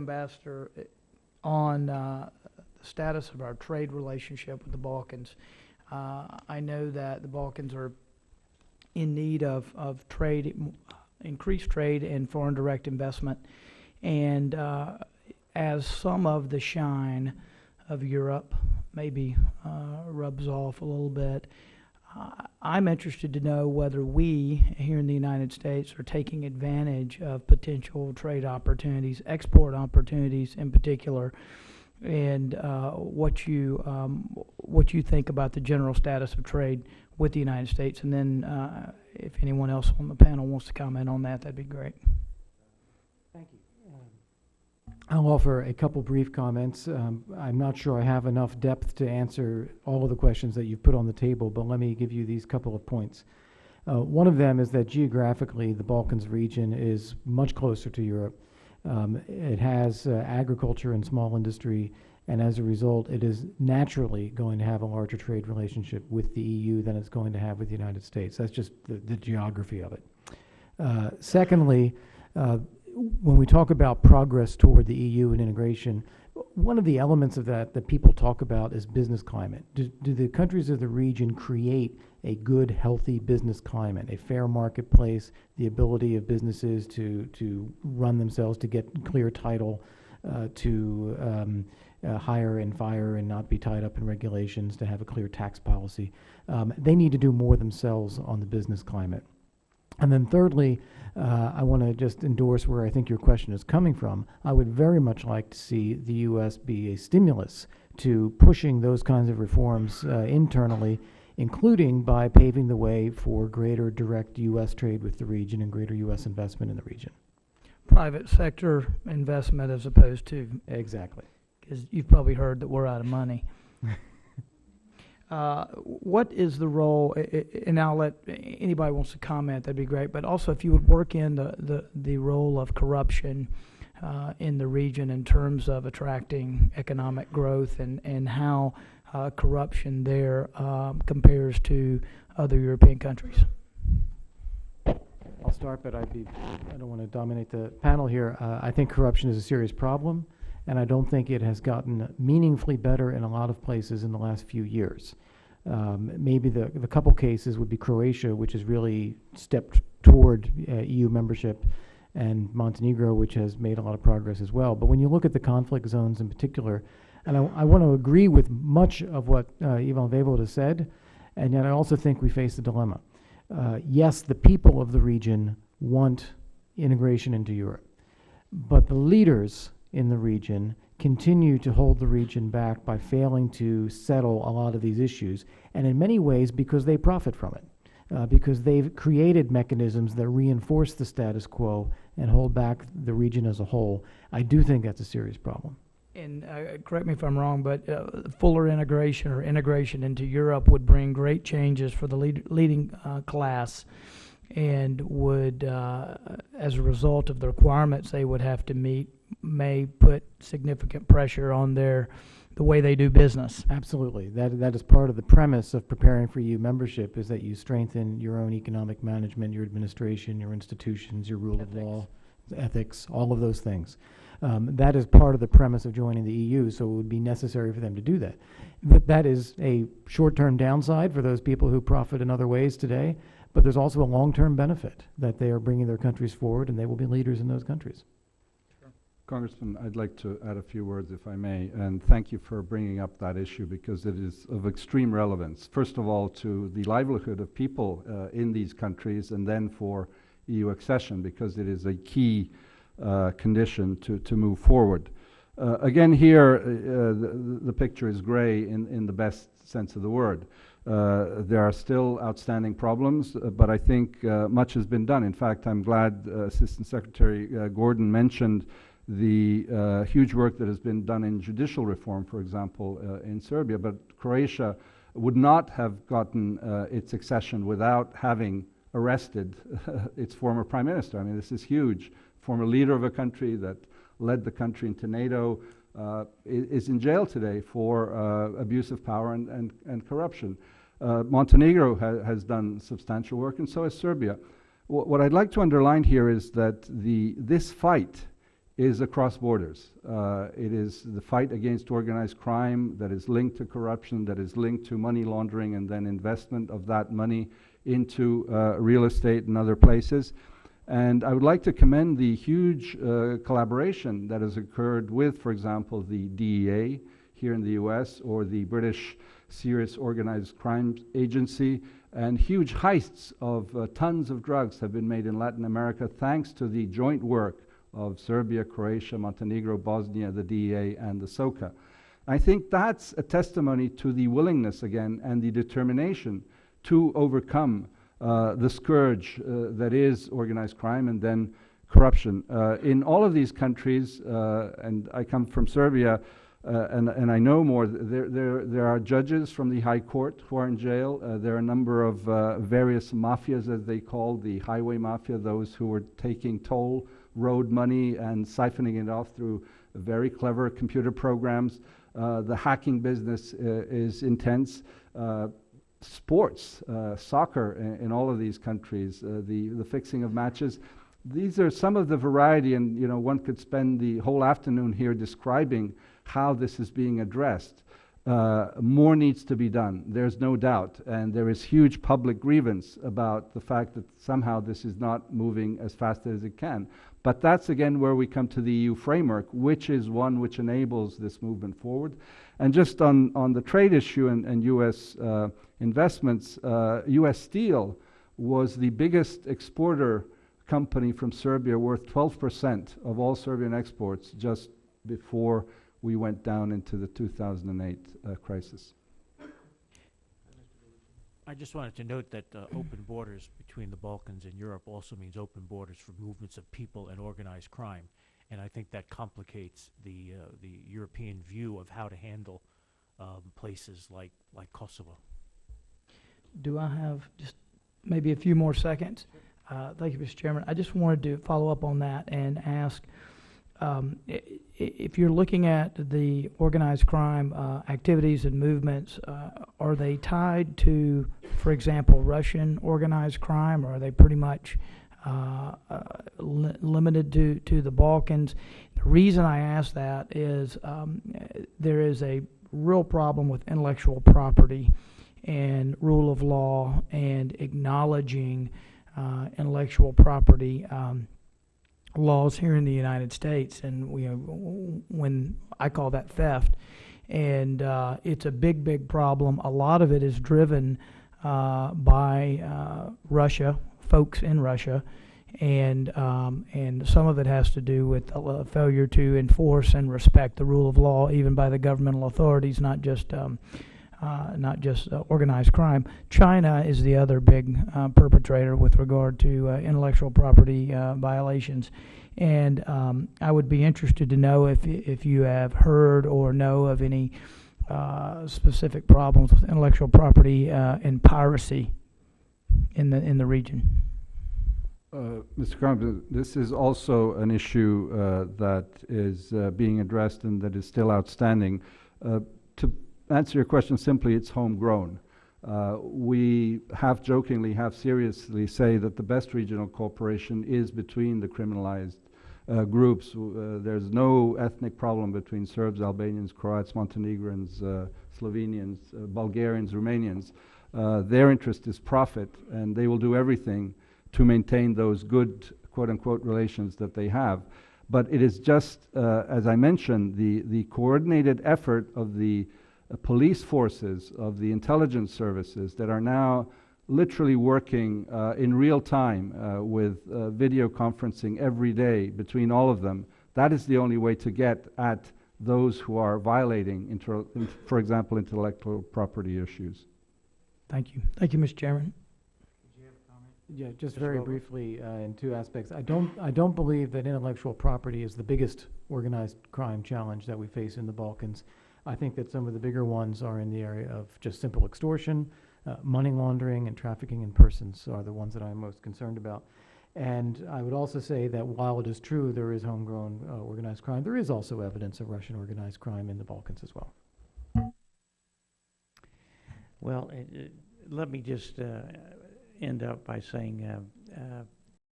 Ambassador, on the status of our trade relationship with the Balkans. I know that the Balkans are in need of trade, increased trade and foreign direct investment, and as some of the shine of Europe maybe rubs off a little bit, I'm interested to know whether we here in the United States are taking advantage of potential trade opportunities, export opportunities in particular, and what you think about the general status of trade with the United States. And then if anyone else on the panel wants to comment on that, that'd be great. Thank you. I'll offer a couple brief comments. I'm not sure I have enough depth to answer all of the questions that you've put on the table, but let me give you these couple of points. One of them is that geographically, the Balkans region is much closer to Europe. It has agriculture and small industry, and as a result, it is naturally going to have a larger trade relationship with the EU than it's going to have with the United States. That's just the geography of it. Secondly, when we talk about progress toward the EU and integration, one of the elements of that people talk about is business climate. Do the countries of the region create a good, healthy business climate, a fair marketplace, the ability of businesses to run themselves, to get clear title, to hire and fire and not be tied up in regulations, to have a clear tax policy? They need to do more themselves on the business climate. And then thirdly, I want to just endorse where I think your question is coming from. I would very much like to see the U.S. be a stimulus to pushing those kinds of reforms internally, including by paving the way for greater direct U.S. trade with the region and greater U.S. investment in the region. Private sector investment as opposed to... Exactly. Because you've probably heard that we're out of money. What is the role, and I'll let anybody wants to comment, that'd be great, but also if you would work in the role of corruption in the region in terms of attracting economic growth and how corruption there compares to other European countries. I'll start, but I don't want to dominate the panel here. I think corruption is a serious problem, and I don't think it has gotten meaningfully better in a lot of places in the last few years. Maybe the couple cases would be Croatia, which has really stepped toward EU membership, and Montenegro, which has made a lot of progress as well. But when you look at the conflict zones in particular, and I want to agree with much of what Ivan Vejvoda has said, and yet I also think we face a dilemma. Yes, the people of the region want integration into Europe, but the leaders in the region continue to hold the region back by failing to settle a lot of these issues, and in many ways because they profit from it, because they've created mechanisms that reinforce the status quo and hold back the region as a whole. I do think that's a serious problem. And correct me if I'm wrong, but fuller integration or integration into Europe would bring great changes for the leading class, and would, as a result of the requirements they would have to meet, may put significant pressure on the way they do business. Absolutely. That is part of the premise of preparing for EU membership, is that you strengthen your own economic management, your administration, your institutions, your rule of law, ethics, all of those things. That is part of the premise of joining the EU, so it would be necessary for them to do that. But that is a short-term downside for those people who profit in other ways today, but there's also a long-term benefit that they are bringing their countries forward, and they will be leaders in those countries. Congressman, I'd like to add a few words, if I may, and thank you for bringing up that issue, because it is of extreme relevance, first of all, to the livelihood of people in these countries, and then for EU accession, because it is a key condition to move forward. Again, here, the picture is gray in the best sense of the word. There are still outstanding problems, but I think much has been done. In fact, I'm glad Assistant Secretary Gordon mentioned the huge work that has been done in judicial reform, for example, in Serbia. But Croatia would not have gotten its accession without having arrested its former prime minister. I mean, this is huge. Former leader of a country that led the country into NATO is in jail today for abuse of power and corruption. Montenegro has done substantial work, and so has Serbia. What I'd like to underline here is that this fight is across borders. It is the fight against organized crime that is linked to corruption, that is linked to money laundering, and then investment of that money into real estate and other places. And I would like to commend the huge collaboration that has occurred with, for example, the DEA here in the US, or the British Serious Organized Crime Agency, and huge heists of tons of drugs have been made in Latin America thanks to the joint work of Serbia, Croatia, Montenegro, Bosnia, the DEA, and the SOCA. I think that's a testimony to the willingness again and the determination to overcome the scourge that is organized crime and then corruption. In all of these countries, and I come from Serbia, and I know more, there are judges from the High Court who are in jail. There are a number of various mafias, as they call the highway mafia, those who were taking toll road money and siphoning it off through very clever computer programs. The hacking business is intense. Sports, soccer in all of these countries, the fixing of matches. These are some of the variety, and you know, one could spend the whole afternoon here describing how this is being addressed. More needs to be done, there's no doubt, and there is huge public grievance about the fact that somehow this is not moving as fast as it can. But that's again where we come to the EU framework, which is one which enables this movement forward. And just on the trade issue and US investments, US Steel was the biggest exporter company from Serbia, worth 12% of all Serbian exports just before we went down into the 2008 crisis. I just wanted to note that open borders between the Balkans and Europe also means open borders for movements of people and organized crime. And I think that complicates the European view of how to handle places like Kosovo. Do I have just maybe a few more seconds? Thank you, Mr. Chairman. I just wanted to follow up on that and ask, if you're looking at the organized crime activities and movements, are they tied to, for example, Russian organized crime, or are they pretty much limited to the Balkans? The reason I ask that is there is a real problem with intellectual property and rule of law and acknowledging intellectual property laws here in the United States, and when I call that theft, and it's a big problem. A lot of it is driven by Russia, folks in Russia, and some of it has to do with a failure to enforce and respect the rule of law, even by the governmental authorities, not just organized crime. China is the other big perpetrator with regard to intellectual property violations. And I would be interested to know if you have heard or know of any specific problems with intellectual property and piracy in the region. Mr. Carpenter, this is also an issue that is being addressed and that is still outstanding. To answer your question simply, it's homegrown. We half jokingly, half seriously say that the best regional cooperation is between the criminalized groups. There's no ethnic problem between Serbs, Albanians, Croats, Montenegrins, Slovenians, Bulgarians, Romanians. Their interest is profit, and they will do everything to maintain those good, quote-unquote, relations that they have. But it is just, as I mentioned, the coordinated effort of the police forces, of the intelligence services that are now literally working in real time with video conferencing every day between all of them. That is the only way to get at those who are violating, for example, intellectual property issues. Thank you. Thank you, Mr. Chairman. Yeah, just very briefly in two aspects. I don't believe that intellectual property is the biggest organized crime challenge that we face in the Balkans. I think that some of the bigger ones are in the area of just simple extortion, money laundering, and trafficking in persons are the ones that I'm most concerned about. And I would also say that while it is true there is homegrown organized crime, there is also evidence of Russian organized crime in the Balkans as well. Well, let me just end up by saying